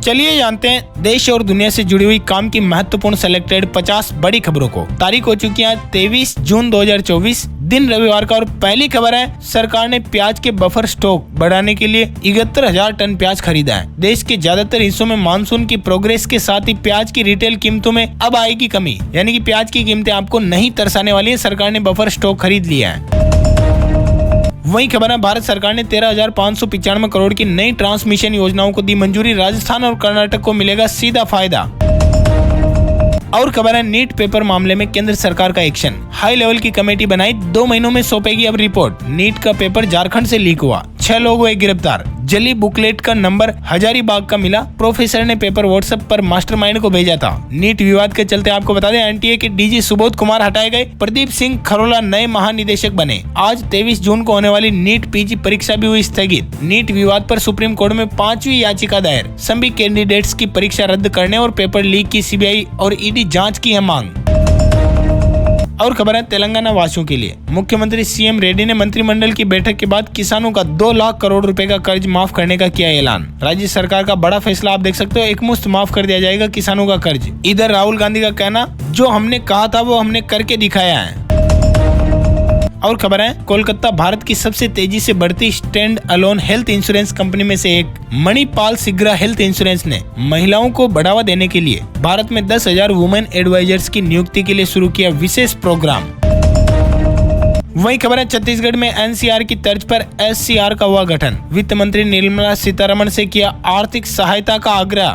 चलिए जानते हैं देश और दुनिया से जुड़ी हुई काम की महत्वपूर्ण सेलेक्टेड 50 बड़ी खबरों को। तारीख हो चुकी है 23 जून 2024, दिन रविवार का। और पहली खबर है, सरकार ने प्याज के बफर स्टॉक बढ़ाने के लिए 71,000 टन प्याज खरीदा है। देश के ज्यादातर हिस्सों में मानसून की प्रोग्रेस के साथ ही प्याज की रिटेल कीमतों में अब आएगी कमी, यानी कि प्याज की कीमतें आपको नहीं तरसाने वाली है। सरकार ने बफर स्टॉक खरीद लिया है। वही खबर है, भारत सरकार ने 13,595 करोड़ की नई ट्रांसमिशन योजनाओं को दी मंजूरी। राजस्थान और कर्नाटक को मिलेगा सीधा फायदा। और खबर है, नीट पेपर मामले में केंद्र सरकार का एक्शन। हाई लेवल की कमेटी बनाई, 2 महीनों में सौंपेगी अब रिपोर्ट। नीट का पेपर झारखंड से लीक हुआ, 6 लोग हुए गिरफ्तार। जली बुकलेट का नंबर हजारीबाग का मिला, प्रोफेसर ने पेपर व्हाट्सएप पर मास्टरमाइंड को भेजा था। नीट विवाद के चलते आपको बता दें, एनटीए के डीजी सुबोध कुमार हटाए गए, प्रदीप सिंह खरोला नए महानिदेशक बने। आज 23 जून को होने वाली नीट पीजी परीक्षा भी हुई स्थगित। नीट विवाद पर सुप्रीम कोर्ट में 5वीं याचिका दायर। सभी कैंडिडेट्स की परीक्षा रद्द करने और पेपर लीक की सीबीआई और ईडी जांच की है मांग। और खबर है, तेलंगाना वासियों के लिए मुख्यमंत्री सीएम रेड्डी ने मंत्रिमंडल की बैठक के बाद किसानों का 2 लाख करोड़ रुपए का कर्ज माफ करने का किया ऐलान। राज्य सरकार का बड़ा फैसला आप देख सकते हो, एकमुश्त माफ कर दिया जाएगा किसानों का कर्ज। इधर राहुल गांधी का कहना, जो हमने कहा था वो हमने करके दिखाया है। और खबर है, कोलकाता भारत की सबसे तेजी से बढ़ती stand alone health insurance company में से एक मणिपाल सिग्रा हेल्थ इंश्योरेंस ने महिलाओं को बढ़ावा देने के लिए भारत में 10,000 वुमेन एडवाइजर्स की नियुक्ति के लिए शुरू किया विशेष प्रोग्राम। वही खबर है, छत्तीसगढ़ में एनसीआर की तर्ज पर एससीआर का हुआ गठन। वित्त मंत्री निर्मला सीतारमण से किया आर्थिक सहायता का आग्रह।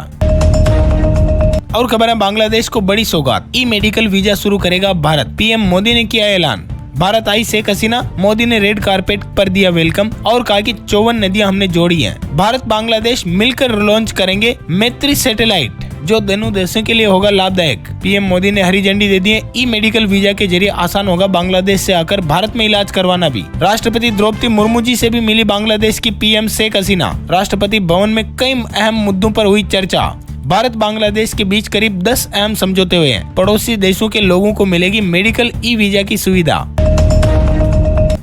और खबर है, बांग्लादेश को बड़ी सौगात, ई मेडिकल वीजा शुरू करेगा भारत। पीएम मोदी ने किया ऐलान। भारत आई शेख हसीना, मोदी ने रेड कारपेट पर दिया वेलकम और कहा कि 54 नदियां हमने जोड़ी हैं। भारत बांग्लादेश मिलकर लॉन्च करेंगे मैत्री सैटेलाइट, जो दोनों देशों के लिए होगा लाभदायक। पीएम मोदी ने हरी झंडी दे दी है। ई मेडिकल वीजा के जरिए आसान होगा बांग्लादेश से आकर भारत में इलाज करवाना भी। राष्ट्रपति द्रौपदी मुर्मू जी से भी मिली बांग्लादेश की पीएम शेख हसीना। राष्ट्रपति भवन में कई अहम मुद्दों पर हुई चर्चा। भारत बांग्लादेश के बीच करीब 10 अहम समझौते हुए हैं। पड़ोसी देशों के लोगों को मिलेगी मेडिकल ई वीजा की सुविधा।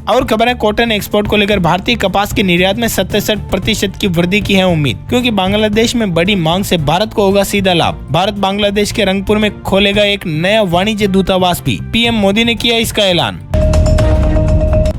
और खबर है, कॉटन एक्सपोर्ट को लेकर भारतीय कपास के निर्यात में 67% की वृद्धि की है उम्मीद, क्योंकि बांग्लादेश में बड़ी मांग से भारत को होगा सीधा लाभ। भारत बांग्लादेश के रंगपुर में खोलेगा एक नया वाणिज्य दूतावास भी। पीएम मोदी ने किया इसका ऐलान।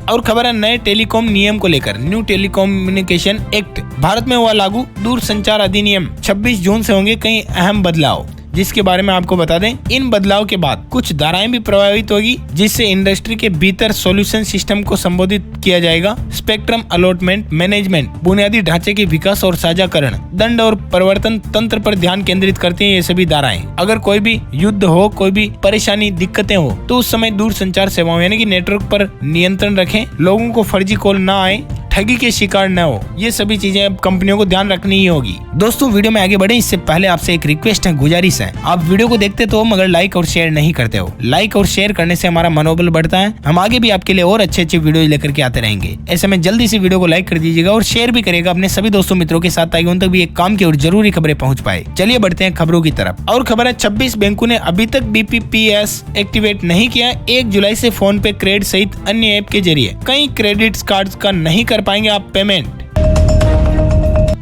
और खबर है, नए टेलीकॉम नियम को लेकर न्यू टेलीकम्युनिकेशन एक्ट भारत में हुआ लागू। दूरसंचार अधिनियम 26 जून से होंगे कई अहम बदलाव, जिसके बारे में आपको बता दें। इन बदलाव के बाद कुछ धाराएं भी प्रभावित होगी, जिससे इंडस्ट्री के भीतर सॉल्यूशन सिस्टम को संबोधित किया जाएगा। स्पेक्ट्रम अलॉटमेंट, मैनेजमेंट, बुनियादी ढांचे के विकास और साझाकरण, दंड और परिवर्तन तंत्र पर ध्यान केंद्रित करती हैं ये सभी धाराएं। अगर कोई भी युद्ध हो, कोई भी परेशानी, दिक्कतें हो, तो उस समय दूरसंचार सेवाओं यानी कि नेटवर्क पर नियंत्रण रखें, लोगों को फर्जी कॉल न आए, ठगी के शिकार न हो। ये सभी चीजें अब कंपनियों को ध्यान रखनी ही होगी। दोस्तों, वीडियो में आगे बढ़े इससे पहले आपसे एक रिक्वेस्ट है, गुजारिश है। आप वीडियो को देखते तो मगर लाइक और शेयर नहीं करते हो। लाइक और शेयर करने से हमारा मनोबल बढ़ता है। हम आगे भी आपके लिए और अच्छे वीडियो लेकर के आते रहेंगे। ऐसे में जल्दी से वीडियो को लाइक कर दीजिएगा और शेयर भी करेगा अपने सभी दोस्तों मित्रों के साथ, ताकि उन तक भी एक काम की और जरूरी खबरें पहुंच पाए। चलिए बढ़ते हैं खबरों की तरफ। और खबर है, 26 बैंकों ने अभी तक बीपीपीएस एक्टिवेट नहीं किया। 1 जुलाई से फोन पे क्रेडिट सहित अन्य ऐप के जरिए कई क्रेडिट कार्ड का नहीं कर पाएंगे आप पेमेंट।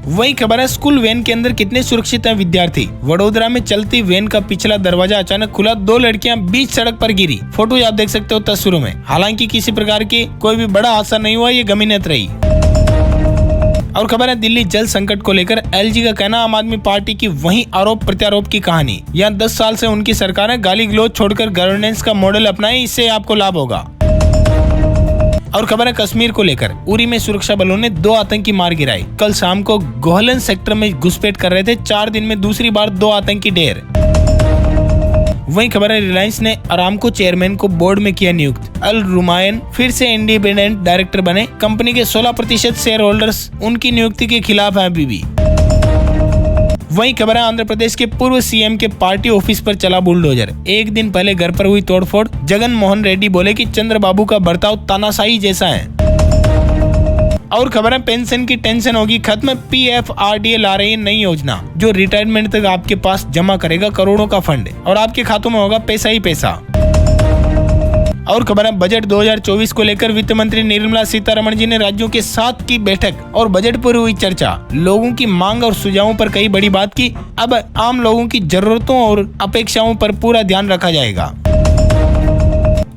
वही खबर है, स्कूल वैन के अंदर कितने सुरक्षित हैं विद्यार्थी। वडोदरा में चलती वैन का पिछला दरवाजा अचानक खुला, 2 लड़कियां बीच सड़क पर गिरी। फोटो आप देख सकते हो तस्वीरों में। हालांकि किसी प्रकार की कोई भी बड़ा हादसा नहीं हुआ, ये गमीनत रही। और खबर है, दिल्ली जल संकट को लेकर एलजी का कहना, आम आदमी पार्टी की वही आरोप प्रत्यारोप की कहानी। यहाँ 10 साल से उनकी सरकार है, गाली गलौज छोड़कर गवर्नेंस का मॉडल अपनाए, इससे आपको लाभ होगा। और खबर है, कश्मीर को लेकर उरी में सुरक्षा बलों ने 2 आतंकी मार गिराए। कल शाम को गोहलन सेक्टर में घुसपैठ कर रहे थे। 4 दिन में दूसरी बार 2 आतंकी ढेर। वही खबर है, रिलायंस ने अरामको चेयरमैन को बोर्ड में किया नियुक्त। अल रुमायन फिर से इंडिपेंडेंट डायरेक्टर बने। कंपनी के 16% शेयर होल्डर्स उनकी नियुक्ति के खिलाफ हैं अभी भी। वही खबर है, आंध्र प्रदेश के पूर्व सीएम के पार्टी ऑफिस पर चला बुलडोजर। 1 दिन पहले घर पर हुई तोड़फोड़। जगन मोहन रेड्डी बोले कि चंद्रबाबू का बर्ताव तानाशाही जैसा है। और खबर है, पेंशन की टेंशन होगी खत्म। पीएफआरडीए ला रही है नई योजना, जो रिटायरमेंट तक आपके पास जमा करेगा करोड़ों का फंड और आपके खातों में होगा पैसा ही पैसा। और खबर है बजट 2024 को लेकर वित्त मंत्री निर्मला सीतारमण जी ने राज्यों के साथ की बैठक और बजट पर हुई चर्चा। लोगों की मांग और सुझावों पर कई बड़ी बात की। अब आम लोगों की जरूरतों और अपेक्षाओं पर पूरा ध्यान रखा जाएगा।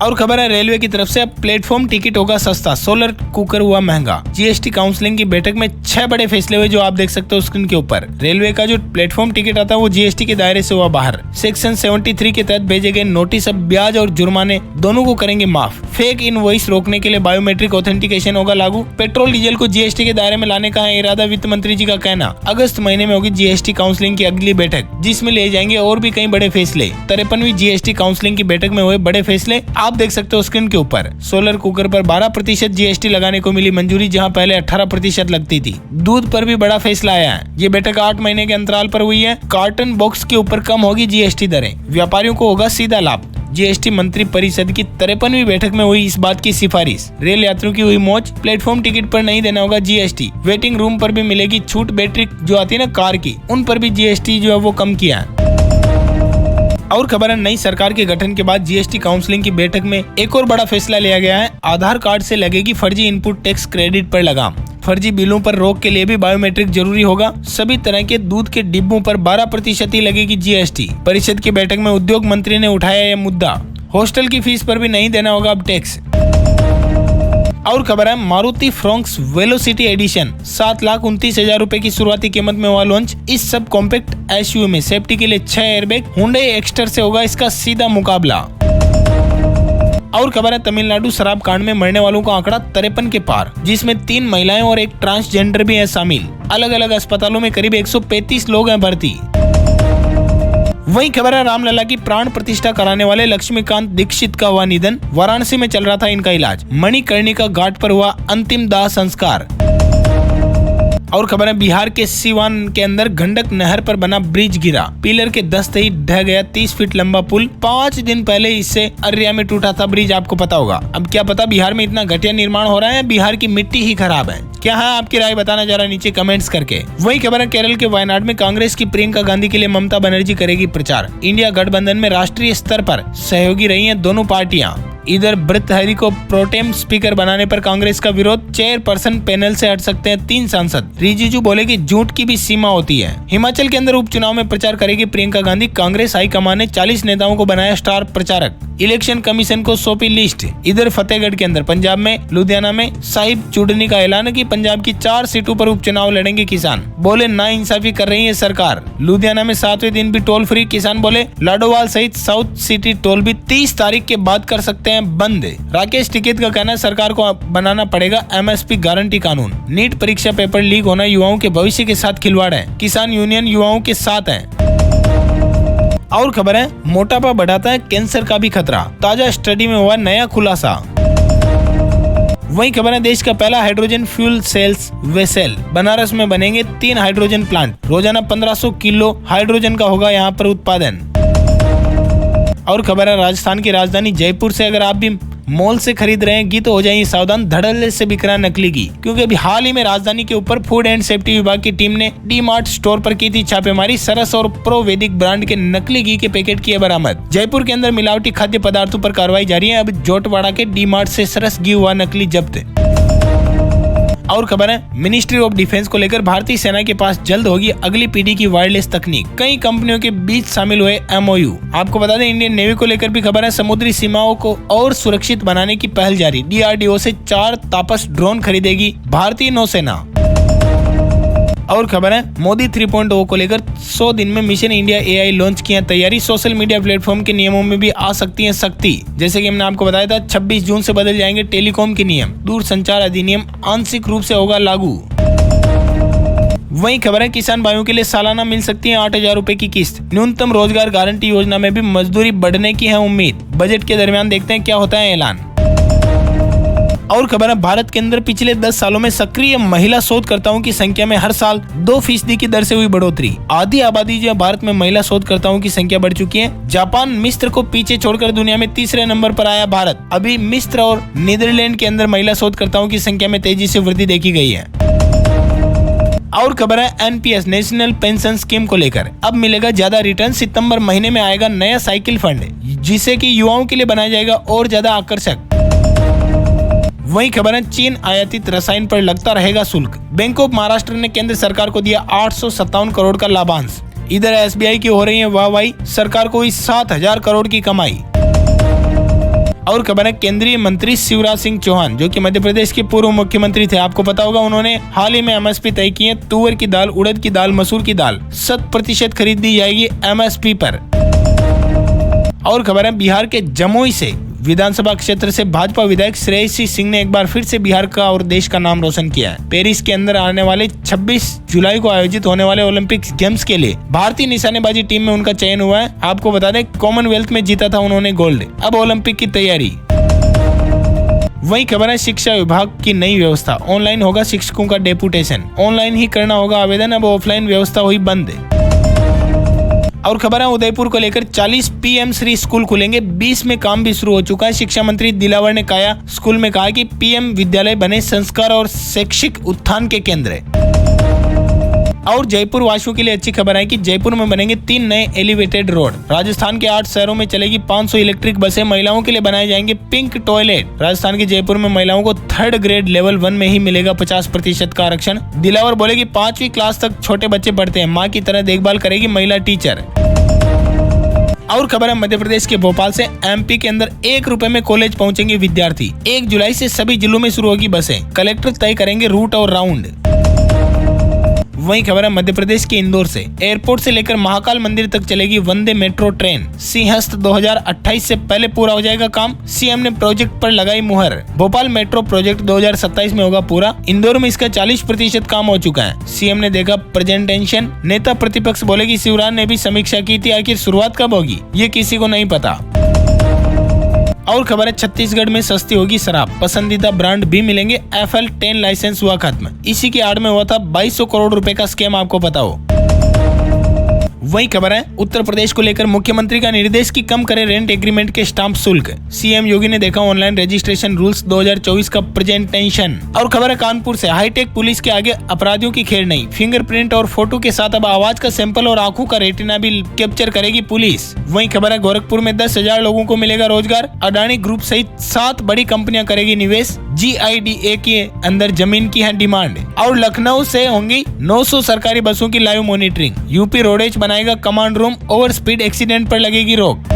और खबर है रेलवे की तरफ से अब प्लेटफॉर्म टिकट होगा सस्ता, सोलर कुकर हुआ महंगा। जीएसटी काउंसिलिंग की बैठक में 6 बड़े फैसले हुए जो आप देख सकते हो स्क्रीन के ऊपर। रेलवे का जो प्लेटफॉर्म टिकट आता है वो जीएसटी के दायरे से हुआ बाहर। सेक्शन 73 के तहत भेजे गए नोटिस अब ब्याज और जुर्माने दोनों को करेंगे माफ। फेक इनवॉइस रोकने के लिए बायोमेट्रिक ऑथेंटिकेशन होगा लागू। पेट्रोल डीजल को जीएसटी के दायरे में लाने का है इरादा, वित्त मंत्री जी का कहना। अगस्त महीने में होगी जीएसटी काउंसिलिंग की अगली बैठक जिसमें ले जाएंगे और भी कई बड़े फैसले। 53वीं जीएसटी काउंसिलिंग की बैठक में हुए बड़े फैसले आप देख सकते हो स्क्रीन के ऊपर। सोलर कुकर पर 12% जीएसटी लगाने को मिली मंजूरी, जहां पहले 18% लगती थी। दूध पर भी बड़ा फैसला आया है। ये बैठक 8 महीने के अंतराल पर हुई है। कार्टन बॉक्स के ऊपर कम होगी जीएसटी दरें, व्यापारियों को होगा सीधा लाभ। जीएसटी मंत्री परिषद की 53वीं बैठक में हुई इस बात की सिफारिश। रेल यात्रियों की हुई मौज, प्लेटफॉर्म टिकट पर नहीं देना होगा जीएसटी। वेटिंग रूम पर भी मिलेगी छूट। बैटरी जो आती है ना कार की, उन पर भी जीएसटी जो है वो कम किया है। और खबर है नई सरकार के गठन के बाद जीएसटी काउंसिलिंग की बैठक में एक और बड़ा फैसला लिया गया है। आधार कार्ड से लगेगी फर्जी इनपुट टैक्स क्रेडिट पर लगाम। फर्जी बिलों पर रोक के लिए भी बायोमेट्रिक जरूरी होगा। सभी तरह के दूध के डिब्बों पर 12% ही लगेगी जीएसटी। परिषद की बैठक में उद्योग मंत्री ने उठाया यह मुद्दा। हॉस्टल की फीस पर भी नहीं देना होगा अब टैक्स। और खबर है मारुति फ्रोंक्स वेलोसिटी एडिशन 7,29,000 रुपए की शुरुआती कीमत में हुआ लॉन्च। इस सब कॉम्पैक्ट एसयूवी में सेफ्टी के लिए 6 एयरबैग, हुंडई एक्स्टर से होगा इसका सीधा मुकाबला। और खबर है तमिलनाडु शराब कांड में मरने वालों का आंकड़ा 53 के पार, जिसमें 3 महिलाएं और एक ट्रांसजेंडर भी है शामिल। अलग अलग अस्पतालों में करीब 135 लोग हैं भर्ती। वही खबर है रामलला की प्राण प्रतिष्ठा कराने वाले लक्ष्मीकांत दीक्षित का हुआ निधन। वाराणसी में चल रहा था इनका इलाज। मणिकर्णिका घाट पर हुआ अंतिम दाह संस्कार। और खबर है बिहार के सीवान के अंदर गंडक नहर पर बना ब्रिज गिरा। पिलर के दस्ते ही ढह गया 30 फीट लंबा पुल। 5 दिन पहले इससे अररिया में टूटा था ब्रिज, आपको पता होगा। अब क्या पता बिहार में इतना घटिया निर्माण हो रहा है, बिहार की मिट्टी ही खराब है। क्या है आपकी राय बताना जरा नीचे कमेंट्स करके। वही खबर है केरल के वायनाड में कांग्रेस की प्रियंका गांधी के लिए ममता बनर्जी करेगी प्रचार। इंडिया गठबंधन में राष्ट्रीय स्तर पर सहयोगी रही हैं दोनों पार्टियां। इधर भर्तृहरि को प्रोटेम स्पीकर बनाने पर कांग्रेस का विरोध। चेयरपर्सन पैनल से हट सकते हैं 3 सांसद। रिजिजू बोले कि झूठ की भी सीमा होती है। हिमाचल के अंदर उपचुनाव में प्रचार करेगी प्रियंका गांधी। कांग्रेस हाईकमान ने 40 नेताओं को बनाया स्टार प्रचारक। इलेक्शन कमीशन को सौंपी लिस्ट। इधर फतेहगढ़ के अंदर, पंजाब में लुधियाना में साहिब चूड़नी का ऐलान है कि पंजाब की 4 सीटों पर उपचुनाव लड़ेंगे किसान। बोले नाइंसाफी कर रही है सरकार। लुधियाना में 7वें दिन भी टोल फ्री। किसान बोले लाडोवाल सहित साउथ सिटी टोल भी 30 तारीख के बाद कर सकते हैं बंद। राकेश टिकैत का कहना है सरकार को बनाना पड़ेगा एमएसपी गारंटी कानून। नीट परीक्षा पेपर लीक होना युवाओं के भविष्य के साथ खिलवाड़ है। किसान यूनियन युवाओं के साथ है। और खबर है मोटापा बढ़ाता है कैंसर का भी खतरा। ताजा स्टडी में हुआ नया खुलासा। वही खबर है देश का पहला hydrogen fuel cells vessel Banaras में बनेंगे 3 हाइड्रोजन प्लांट। रोजाना 1500 किलो हाइड्रोजन का होगा यहाँ पर उत्पादन। और खबर है राजस्थान की राजधानी जयपुर से अगर आप भी मॉल से खरीद रहे हैं घी तो हो जाइए सावधान, धड़ल्ले से बिक रहा नकली घी। क्योंकि अभी हाल ही में राजधानी के ऊपर फूड एंड सेफ्टी विभाग की टीम ने डी मार्ट स्टोर पर की थी छापेमारी। सरस और प्रो वैदिक ब्रांड के नकली घी के पैकेट किए बरामद। जयपुर के अंदर मिलावटी खाद्य पदार्थों पर कार्रवाई जारी है। अब जोटवाड़ा के डी मार्ट से सरस घी हुआ नकली जब्त। और खबर है मिनिस्ट्री ऑफ डिफेंस को लेकर भारतीय सेना के पास जल्द होगी अगली पीढ़ी की वायरलेस तकनीक। कई कंपनियों के बीच शामिल हुए एमओयू। आपको बता दें इंडियन नेवी को लेकर भी खबर है समुद्री सीमाओं को और सुरक्षित बनाने की पहल जारी। डीआरडीओ से 4 तापस ड्रोन खरीदेगी भारतीय नौसेना। और खबर है मोदी 3.0 को लेकर 100 दिन में मिशन इंडिया एआई लॉन्च की है तैयारी। सोशल मीडिया प्लेटफॉर्म के नियमों में भी आ सकती है सख्ती। जैसे कि हमने आपको बताया था 26 जून से बदल जाएंगे टेलीकॉम के नियम। दूरसंचार अधिनियम आंशिक रूप से होगा लागू। वही खबर है किसान भाइयों के लिए सालाना मिल सकती है 8,000 रुपए की किस्त। न्यूनतम रोजगार गारंटी योजना में भी मजदूरी बढ़ने की है उम्मीद। बजट के दरमियान देखते हैं क्या होता है ऐलान। और खबर है भारत के अंदर पिछले 10 सालों में सक्रिय महिला शोधकर्ताओं की संख्या में हर साल 2% की दर से हुई बढ़ोतरी। आधी आबादी जो भारत में महिला शोधकर्ताओं की संख्या बढ़ चुकी है। जापान मिस्र को पीछे छोड़कर दुनिया में 3रे नंबर पर आया भारत। अभी मिस्र और नीदरलैंड के अंदर महिला शोधकर्ताओं की संख्या में तेजी से वृद्धि देखी गई है। और खबर है एनपीएस नेशनल पेंशन स्कीम को लेकर अब मिलेगा ज्यादा रिटर्न। सितंबर महीने में आएगा नया साइकिल फंड। जिससे कि युवाओं के लिए बनाया जाएगा और ज्यादा आकर्षक। वही खबर है, चीन आयातित रसायन पर लगता रहेगा शुल्क। बैंक ऑफ महाराष्ट्र ने केंद्र सरकार को दिया 857 करोड़ का लाभांश। इधर SBI की हो रही है वाहवाही, सरकार को हुई 7000 करोड़ की कमाई। और खबर है, केंद्रीय मंत्री शिवराज सिंह चौहान जो कि मध्य प्रदेश के पूर्व मुख्यमंत्री थे, आपको पता होगा, उन्होंने हाल ही में MSP तय की है। तुअर की दाल, उड़द की दाल, मसूर की दाल 100% खरीद दी जाएगी MSP पर। और खबर है, बिहार के जमुई से विधानसभा क्षेत्र से भाजपा विधायक श्रेयसी सिंह ने एक बार फिर से बिहार का और देश का नाम रोशन किया है। पेरिस के अंदर आने वाले 26 जुलाई को आयोजित होने वाले ओलंपिक गेम्स के लिए भारतीय निशानेबाजी टीम में उनका चयन हुआ है। आपको बता दें, कॉमनवेल्थ में जीता था उन्होंने गोल्ड। अब ओलंपिक की तैयारी। वही खबर है, शिक्षा विभाग की नई व्यवस्था, ऑनलाइन होगा शिक्षकों का डेपुटेशन, ऑनलाइन ही करना होगा आवेदन, अब ऑफलाइन व्यवस्था हुई बंद। और खबर है, उदयपुर को लेकर 40 PM श्री स्कूल खुलेंगे, 20 में काम भी शुरू हो चुका है। शिक्षा मंत्री दिलावर ने काया स्कूल में कहा कि PM विद्यालय बने संस्कार और शैक्षिक उत्थान के केंद्र। और जयपुर वासियों के लिए अच्छी खबर है कि जयपुर में बनेंगे 3 नए एलिवेटेड रोड। राजस्थान के 8 शहरों में चलेगी 500 इलेक्ट्रिक बसें। महिलाओं के लिए बनाए जाएंगे पिंक टॉयलेट। राजस्थान के जयपुर में महिलाओं को 3rd ग्रेड लेवल 1 में ही मिलेगा 50% का आरक्षण। दिलावर बोले कि 5वीं क्लास तक छोटे बच्चे पढ़ते हैं, माँ की तरह देखभाल करेगी महिला टीचर। और खबर है, मध्य प्रदेश के भोपाल से MP के अंदर 1 रुपए में कॉलेज पहुंचेंगे विद्यार्थी। 1 जुलाई से सभी जिलों में शुरू होगी बसें, कलेक्टर तय करेंगे रूट और राउंड। वही खबर है, मध्य प्रदेश के इंदौर से एयरपोर्ट से लेकर महाकाल मंदिर तक चलेगी वंदे मेट्रो ट्रेन। सिंहस्थ 2028 से पहले पूरा हो जाएगा काम, CM ने प्रोजेक्ट पर लगाई मुहर। भोपाल मेट्रो प्रोजेक्ट 2027 में होगा पूरा। इंदौर में इसका 40% काम हो चुका है। CM ने देखा प्रेजेंटेशन। नेता प्रतिपक्ष बोले कि शिवराज ने भी समीक्षा की थी, आखिर शुरुआत कब होगी ये किसी को नहीं पता। और खबर है, छत्तीसगढ़ में सस्ती होगी शराब, पसंदीदा ब्रांड भी मिलेंगे। FL 10 लाइसेंस हुआ खत्म। इसी की आड़ में हुआ था 2200 करोड़ रुपए का स्कैम, आपको पता हो। वही खबर है, उत्तर प्रदेश को लेकर मुख्यमंत्री का निर्देश कि कम करे रेंट एग्रीमेंट के स्टाम्प शुल्क। CM योगी ने देखा ऑनलाइन रजिस्ट्रेशन रूल्स 2024 का प्रेजेंटेशन। और खबर है, कानपुर से हाईटेक पुलिस के आगे अपराधियों की खेल नहीं। फिंगरप्रिंट और फोटो के साथ अब आवाज का सैंपल और आंखों का रेटिना भी कैप्चर करेगी पुलिस। वही खबर है, गोरखपुर में 10,000 लोगों को मिलेगा रोजगार। अडानी ग्रुप सहित 7 बड़ी कंपनियां करेगी निवेश। GIDA के अंदर जमीन की है डिमांड। और लखनऊ से होंगी 900 सरकारी बसों की लाइव मॉनिटरिंग। यूपी रोडवेज बनाएगा command room, over speed accident पर लगेगी रोक।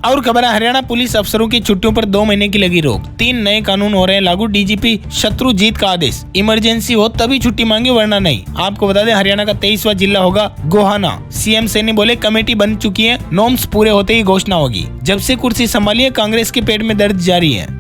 और खबर है, हरियाणा पुलिस अफसरों की छुट्टियों पर 2 महीने की लगी रोक। 3 नए कानून हो रहे हैं लागू। DGP शत्रुजीत का आदेश, इमरजेंसी हो तभी छुट्टी मांगे वरना नहीं। आपको बता दें, हरियाणा का 23वां जिला होगा गोहाना। CM सैनी बोले कमेटी बन चुकी है, नॉर्म्स पूरे होते ही घोषणा होगी। जब से कुर्सी संभाली है, कांग्रेस के पेट में दर्द जारी है।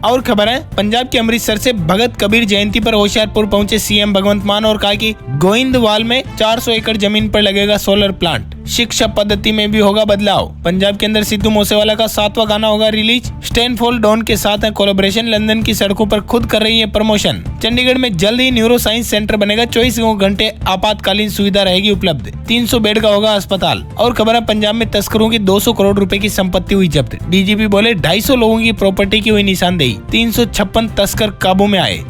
और खबर है, पंजाब के अमृतसर से भगत कबीर जयंती पर होशियारपुर पहुंचे CM भगवंत मान और कहा कि गोइंदवाल में 400 एकड़ जमीन पर लगेगा सोलर प्लांट। शिक्षा पद्धति में भी होगा बदलाव। पंजाब के अंदर सिद्धू मूसेवाला का 7वां गाना होगा रिलीज। स्टैनफोर्ड डॉन के साथ है कोलैबोरेशन। लंदन की सड़कों पर खुद कर रही है प्रमोशन। चंडीगढ़ में जल्द ही न्यूरो साइंस सेंटर बनेगा। 24 घंटे आपातकालीन सुविधा रहेगी उपलब्ध। 300 बेड का होगा अस्पताल। और खबर है, पंजाब में तस्करों की 200 करोड़ रुपए की संपत्ति हुई जब्त। DGP बोले 250 लोगों की प्रॉपर्टी की हुई निशानदेही। 356 तस्कर काबू में आए।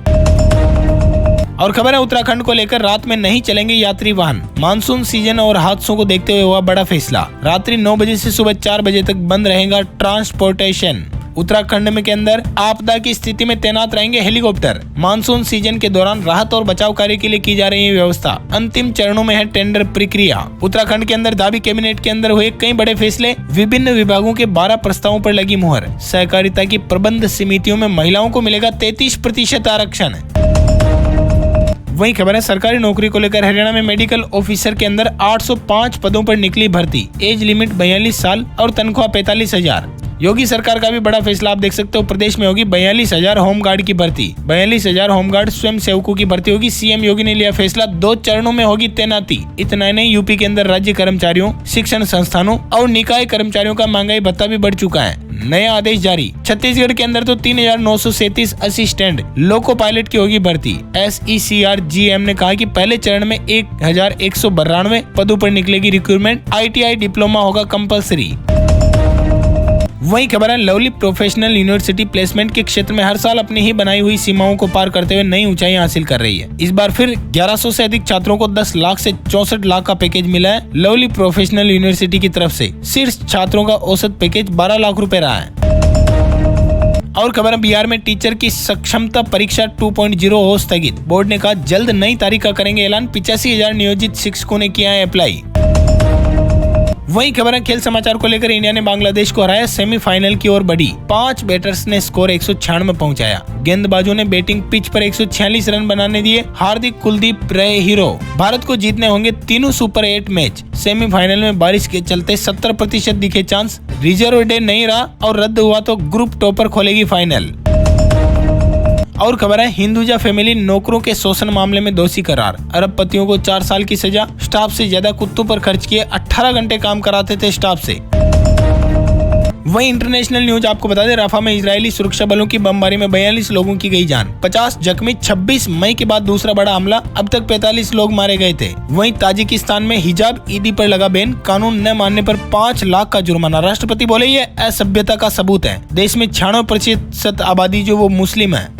और खबर है, उत्तराखंड को लेकर रात में नहीं चलेंगे यात्री वाहन। मानसून सीजन और हादसों को देखते हुए हुआ बड़ा फैसला। रात्रि 9 बजे से सुबह 4 बजे तक बंद रहेगा ट्रांसपोर्टेशन। उत्तराखंड में के अंदर आपदा की स्थिति में तैनात रहेंगे हेलीकॉप्टर। मानसून सीजन के दौरान राहत और बचाव कार्य के लिए की जा रही है व्यवस्था। अंतिम चरणों में है टेंडर प्रक्रिया। उत्तराखंड के अंदर दावी कैबिनेट के अंदर हुए कई बड़े फैसले। विभिन्न विभागों के 12 प्रस्तावों पर लगी मुहर। सहकारिता की प्रबंध समितियों में महिलाओं को मिलेगा 33% आरक्षण। वही खबर है, सरकारी नौकरी को लेकर हरियाणा में मेडिकल ऑफिसर के अंदर 805 पदों पर निकली भर्ती। एज लिमिट 42 साल और तनख्वाह 45,000। योगी सरकार का भी बड़ा फैसला आप देख सकते हो। प्रदेश में होगी 42,000 होमगार्ड की भर्ती। 42,000 होमगार्ड स्वयं सेवकों की भर्ती होगी। CM योगी ने लिया फैसला, 2 चरणों में होगी तैनाती। इतना नहीं, यूपी के अंदर राज्य कर्मचारियों, शिक्षण संस्थानों और निकाय कर्मचारियों का महंगाई भत्ता भी बढ़ चुका है। नया आदेश जारी। छत्तीसगढ़ के अंदर तो 3,937 असिस्टेंट लोको पायलट की होगी भर्ती। SECRGM ने कहा कि पहले चरण में 1,192 पदों पर निकलेगी रिक्रूटमेंट। ITI डिप्लोमा होगा कंपलसरी। वही खबर है लवली प्रोफेशनल यूनिवर्सिटी प्लेसमेंट के क्षेत्र में हर साल अपनी ही बनाई हुई सीमाओं को पार करते हुए नई ऊंचाई हासिल कर रही है। इस बार फिर 1100 से अधिक छात्रों को 10 लाख से 64 लाख का पैकेज मिला है। लवली प्रोफेशनल यूनिवर्सिटी की तरफ से शीर्ष छात्रों का औसत पैकेज 12 लाख रुपए रहा है। और खबर है बिहार में टीचर की सक्षमता परीक्षा 2.0 हो स्थगित। बोर्ड ने कहा जल्द नई तारीख का करेंगे ऐलान। 85,000 नियोजित शिक्षकों ने किया है अप्लाई। वही खबर है खेल समाचार को लेकर इंडिया ने बांग्लादेश को हराया, सेमीफाइनल की ओर बढ़ी। 5 बैटर्स ने स्कोर 196 पहुंचाया। गेंदबाजों ने बैटिंग पिच पर 146 रन बनाने दिए। हार्दिक, कुलदीप रहे हीरो। भारत को जीतने होंगे तीनों सुपर 8 मैच। सेमीफाइनल में बारिश के चलते 70% दिखे चांस। रिजर्व डे नहीं रहा और रद्द हुआ तो ग्रुप टॉपर खोलेगी फाइनल। और खबर है हिंदुजा फैमिली नौकरों के शोषण मामले में दोषी करार। अरबपतियों को 4 साल की सजा। स्टाफ से ज्यादा कुत्तों पर खर्च किए। 18 घंटे काम कराते थे स्टाफ से। वही इंटरनेशनल न्यूज आपको बता दें राफा में इजरायली सुरक्षा बलों की बमबारी में 42 लोगों की गई जान। 50 जख्मी। 26 मई के बाद दूसरा बड़ा हमला। अब तक 45 लोग मारे गए थे। वहीं ताजिकिस्तान में हिजाब ईदी पर लगा बैन। कानून न मानने पर 5 लाख का जुर्माना। राष्ट्रपति बोले ये असभ्यता का सबूत है। देश में 96% आबादी जो वो मुस्लिम है।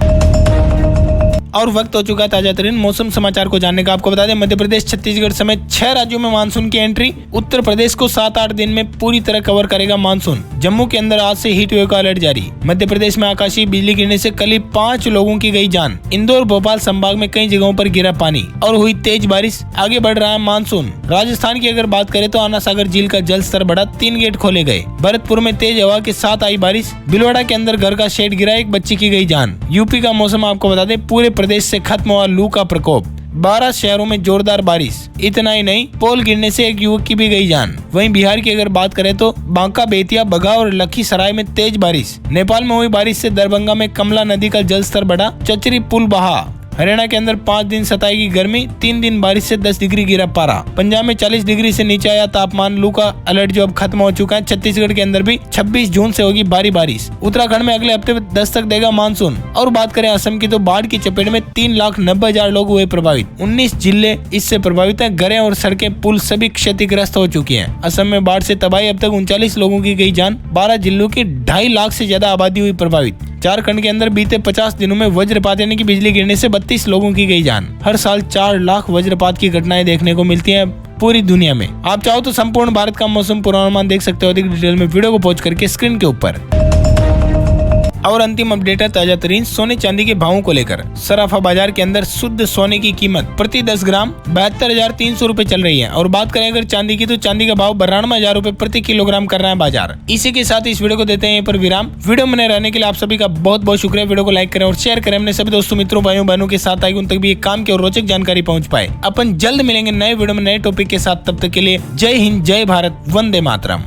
और वक्त हो चुका है ताजा तरीन मौसम समाचार को जानने का। आपको बता दें मध्य प्रदेश, छत्तीसगढ़ समेत 6 राज्यों में मानसून की एंट्री। उत्तर प्रदेश को 7-8 दिन में पूरी तरह कवर करेगा मानसून। जम्मू के अंदर आज से हीट वेव का अलर्ट जारी। मध्य प्रदेश में आकाशीय बिजली गिरने से करीब 5 लोगों की गई जान। इंदौर, भोपाल संभाग में कई जगहों पर गिरा पानी और हुई तेज बारिश। आगे बढ़ रहा है मानसून। राजस्थान की अगर बात करें तो आना सागर झील का जल स्तर बढ़ा। 3 गेट खोले गए। भरतपुर में तेज हवा के साथ आई बारिश। भीलवाड़ा के अंदर घर का शेड गिरा। 1 बच्ची की गई जान। यूपी का मौसम आपको बता दें पूरे प्रदेश से खत्म हुआ लू का प्रकोप। 12 शहरों में जोरदार बारिश। इतना ही नहीं, पोल गिरने से एक युवक की भी गई जान। वहीं बिहार की अगर बात करें तो बांका, बेतिया, बगहा और लखीसराय में तेज बारिश। नेपाल में हुई बारिश से दरभंगा में कमला नदी का जलस्तर बढ़ा। चचरी पुल बहा। हरियाणा के अंदर 5 दिन सताएगी गर्मी। 3 दिन बारिश से 10 डिग्री गिरा पारा। पंजाब में 40 डिग्री से नीचे आया तापमान। लू का अलर्ट जो अब खत्म हो चुका है। छत्तीसगढ़ के अंदर भी 26 जून से होगी भारी बारिश। उत्तराखंड में अगले हफ्ते दस्तक देगा मानसून। और बात करें असम की तो बाढ़ की चपेट में 3,90,000 लोग हुए प्रभावित। 19 जिले इससे प्रभावित हैं। घरें और सड़कें, पुल सभी क्षतिग्रस्त हो चुकी हैं। असम में बाढ़ से तबाही। अब तक 39 लोगों की गई जान। 12 जिलों की 2.5 लाख से ज्यादा आबादी हुई प्रभावित। झारखंड के अंदर बीते 50 दिनों में वज्रपात यानी कि बिजली गिरने से 32 लोगों की गई जान। हर साल 4 लाख वज्रपात की घटनाएं देखने को मिलती हैं पूरी दुनिया में। आप चाहो तो संपूर्ण भारत का मौसम पूर्वानुमान देख सकते हो अधिक डिटेल में वीडियो को पॉज करके स्क्रीन के ऊपर। और अंतिम अपडेट है ताजा तरीन सोने चांदी के भावों को लेकर। सराफा बाजार के अंदर शुद्ध सोने की कीमत प्रति 10 ग्राम 72,300 रुपए चल रही है। और बात करें अगर चांदी की तो चांदी का भाव 92,000 रुपए प्रति किलोग्राम कर रहा है बाजार। इसी के साथ इस वीडियो को देते हैं यहाँ पर विराम। वीडियो बने रहने के लिए आप सभी का बहुत बहुत शुक्रिया। वीडियो को लाइक करें और शेयर करें अपने सभी दोस्तों, मित्रों, भाइयों बहनों के साथ ताकि उन तक भी एक काम की और रोचक जानकारी पहुंच पाए। अपन जल्द मिलेंगे नए वीडियो में नए टॉपिक के साथ। तब तक के लिए जय हिंद, जय भारत, वंदे मातरम।